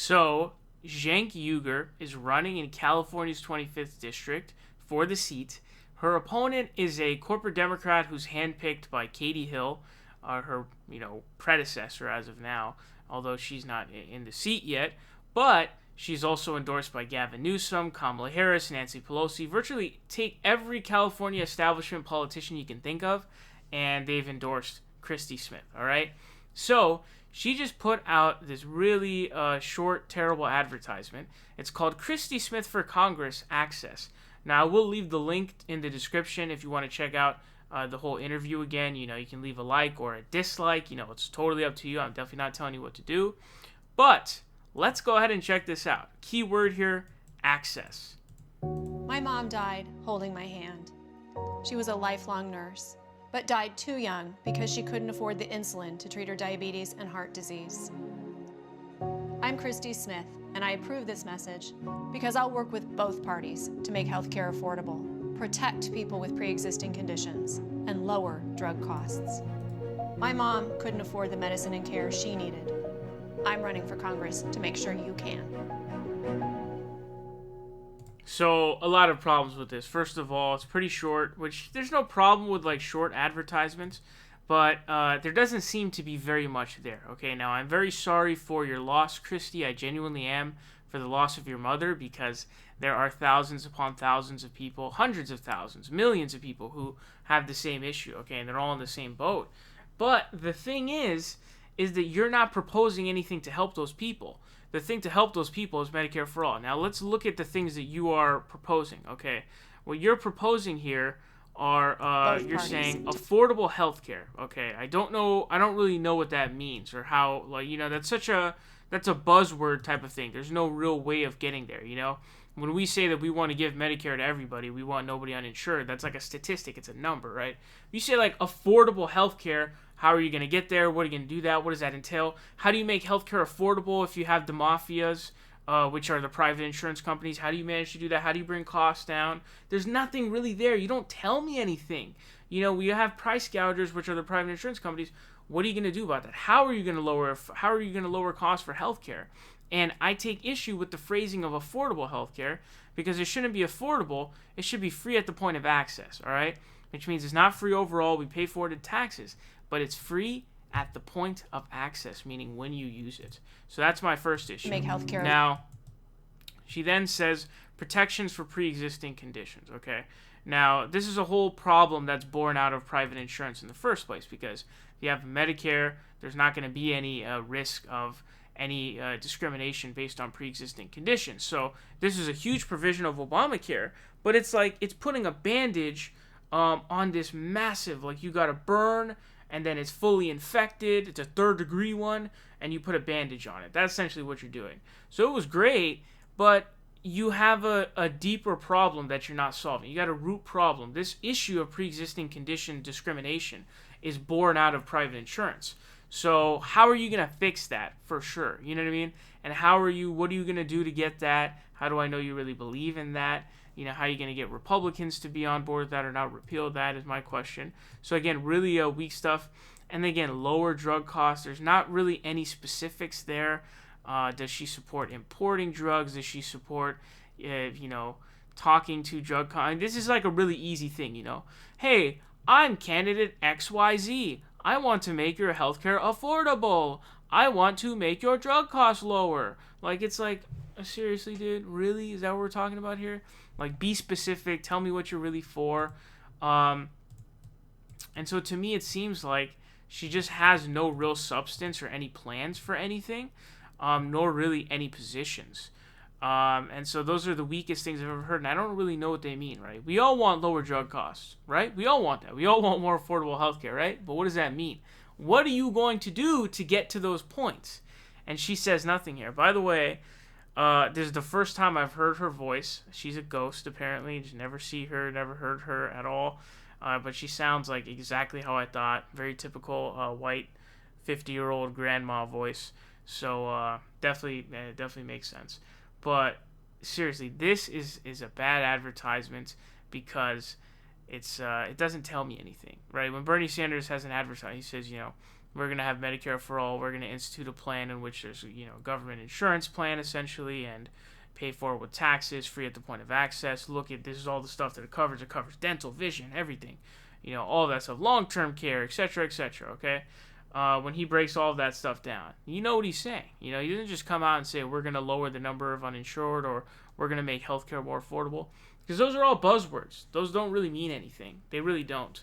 So, Cenk Uygur is running in California's 25th district for the seat. Her opponent is a corporate Democrat who's handpicked by Katie Hill, her predecessor as of now, although she's not in the seat yet. But she's also endorsed by Gavin Newsom, Kamala Harris, Nancy Pelosi. Virtually take every California establishment politician you can think of, and they've endorsed Christy Smith. All right, so she just put out this really short, terrible advertisement. It's called Christy Smith for Congress Access. Now, I will leave the link in the description if you want to check out the whole interview again. You can leave a like or a dislike. It's totally up to you. I'm definitely not telling you what to do. But let's go ahead and check this out. Keyword here, access. My mom died holding my hand. She was a lifelong nurse, but died too young because she couldn't afford the insulin to treat her diabetes and heart disease. I'm Christy Smith, and I approve this message because I'll work with both parties to make healthcare affordable, protect people with pre-existing conditions, and lower drug costs. My mom couldn't afford the medicine and care she needed. I'm running for Congress to make sure you can. So, a lot of problems with this. First of all, it's pretty short, which there's no problem with short advertisements, but there doesn't seem to be very much there. Okay, now I'm very sorry for your loss, Christy. I genuinely am, for the loss of your mother, because there are thousands upon thousands of people, hundreds of thousands, millions of people who have the same issue, okay, and they're all in the same boat. But the thing is that you're not proposing anything to help those people. The thing to help those people is Medicare for all. Now, let's look at the things that you are proposing, okay? What you're proposing here are, you're saying affordable health care, okay? I don't really know what that means or how, that's a buzzword type of thing. There's no real way of getting there, When we say that we want to give Medicare to everybody, we want nobody uninsured. That's like a statistic. It's a number, right? You say affordable health care. How are you going to get there? What are you going to do that? What does that entail? How do you make healthcare affordable if you have the mafias, which are the private insurance companies? How do you manage to do that? How do you bring costs down? There's nothing really there. You don't tell me anything. We have price gougers, which are the private insurance companies. What are you going to do about that? How are you going to lower costs for healthcare? And I take issue with the phrasing of affordable healthcare because it shouldn't be affordable. It should be free at the point of access, all right? Which means it's not free overall. We pay for it in taxes. But it's free at the point of access, meaning when you use it. So that's my first issue. Make healthcare. Now, she then says protections for pre-existing conditions, okay? Now, this is a whole problem that's born out of private insurance in the first place because if you have Medicare, there's not going to be any risk of any discrimination based on pre-existing conditions. So this is a huge provision of Obamacare, but it's putting a bandage on this massive, you got to burn, and then it's fully infected, it's a third-degree one, and you put a bandage on it. That's essentially what you're doing. So it was great, but you have a deeper problem that you're not solving. You got a root problem. This issue of pre-existing condition discrimination is born out of private insurance. So how are you going to fix that for sure? You know what I mean? And what are you going to do to get that? How do I know you really believe in that? How are you going to get Republicans to be on board with that or not repeal that is my question. So again, really weak stuff. And again, lower drug costs. There's not really any specifics there. Does she support importing drugs? Does she support, talking to drug companies? This is a really easy thing, Hey, I'm candidate XYZ. I want to make your healthcare affordable. I want to make your drug costs lower. Seriously, dude? Really? Is that what we're talking about here? Be specific. Tell me what you're really for. And so to me, it seems like she just has no real substance or any plans for anything, nor really any positions. And so those are the weakest things I've ever heard, and I don't really know what they mean, right? We all want lower drug costs, right? We all want that. We all want more affordable healthcare, right? But what does that mean? What are you going to do to get to those points? And she says nothing here. By the way, this is the first time I've heard her voice. She's a ghost, apparently. Just never see her, never heard her at all. But she sounds like exactly how I thought. Very typical white 50-year-old grandma voice. So definitely makes sense. But seriously, this is a bad advertisement because it doesn't tell me anything, right? When Bernie Sanders has an advertisement, he says, We're going to have Medicare for all. We're going to institute a plan in which there's, government insurance plan essentially, and pay for it with taxes, free at the point of access. Look at this is all the stuff that it covers. It covers dental, vision, everything, all that stuff, long-term care, etc., etc. Okay, when he breaks all of that stuff down, you know what he's saying. He doesn't just come out and say we're going to lower the number of uninsured or we're going to make healthcare more affordable, because those are all buzzwords. Those don't really mean anything. They really don't,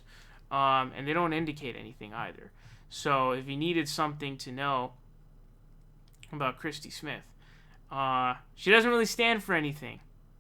and they don't indicate anything either. So if you needed something to know about Christy Smith, she doesn't really stand for anything.